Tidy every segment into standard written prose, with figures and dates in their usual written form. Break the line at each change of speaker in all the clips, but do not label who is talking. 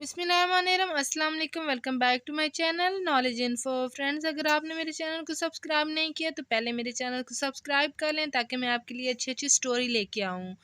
बिस्मिल्लाहिर्रहमानिर्रहीम। अस्सलाम वालेकुम। Welcome back to my channel knowledge info. Friends, अगर आपने मेरे चैनल को सब्सक्राइब नहीं किया तो पहले मेरे चैनल को सब्सक्राइब कर लें ताकि मैं आपके लिए अच्छी अच्छी स्टोरी लेके आऊँ।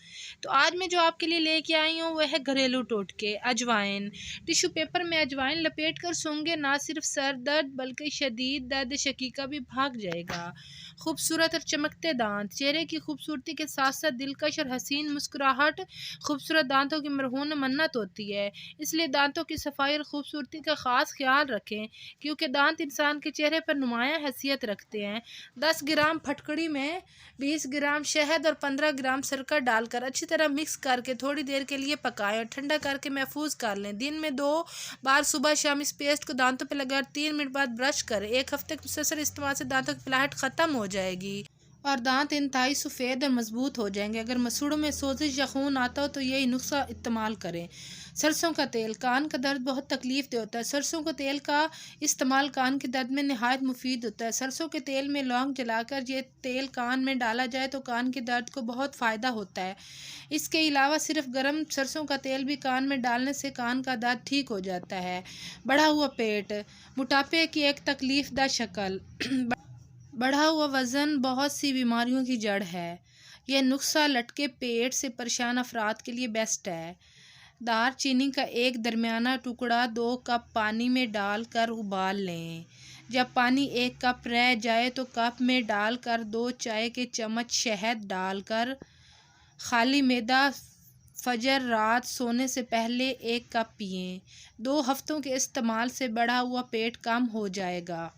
तो आज मैं जो आपके लिए लेके आई हूँ वह है घरेलू टोटके, अजवाइन। टिश्यू पेपर में अजवाइन लपेट कर सूंघे, ना सिर्फ सर दर्द बल्कि शदीद दर्द शकीका भी भाग जाएगा। खूबसूरत और चमकते दांत, चेहरे की खूबसूरती के साथ साथ दिलकश और हसीन मुस्कुराहट खूबसूरत दांतों की मरहून मन्नत होती है। इसलिए दांतों की सफाई और खूबसूरती का ख़ास ख्याल रखें, क्योंकि दांत इंसान के चेहरे पर नुमायाँ हैसियत रखते हैं। 10 ग्राम फटकड़ी में 20 ग्राम शहद और 15 ग्राम सिरका डालकर अच्छी तरह मिक्स करके थोड़ी देर के लिए पकाएं और ठंडा करके महफूज कर लें। दिन में 2 बार सुबह शाम इस पेस्ट को दांतों पर लगाकर 3 मिनट बाद ब्रश करें। 1 हफ्ते के मुसलसल इस्तेमाल से दांतों की फलाहट ख़त्म हो जाएगी और दांत इंतहाई सफ़ेद और मजबूत हो जाएंगे। अगर मसूड़ों में सोजिश या खून आता हो तो यही नुस्खा इस्तेमाल करें। सरसों का तेल, कान का दर्द बहुत तकलीफ दे होता है। सरसों के तेल का इस्तेमाल कान के दर्द में नहायत मुफीद होता है। सरसों के तेल में लौंग जलाकर ये तेल कान में डाला जाए तो कान के दर्द को बहुत फ़ायदा होता है। इसके अलावा सिर्फ गर्म सरसों का तेल भी कान में डालने से कान का दर्द ठीक हो जाता है। बढ़ा हुआ पेट, मोटापे की एक तकलीफ दा शक्ल। बढ़ा हुआ वज़न बहुत सी बीमारियों की जड़ है। यह नुस्खा लटके पेट से परेशान अफराद के लिए बेस्ट है। दार चीनी का एक दरमियाना टुकड़ा 2 कप पानी में डालकर उबाल लें। जब पानी 1 कप रह जाए तो कप में डालकर 2 चाय के चम्मच शहद डालकर खाली मैदा फजर रात सोने से पहले 1 कप पिएं। 2 हफ्तों के इस्तेमाल से बढ़ा हुआ पेट कम हो जाएगा।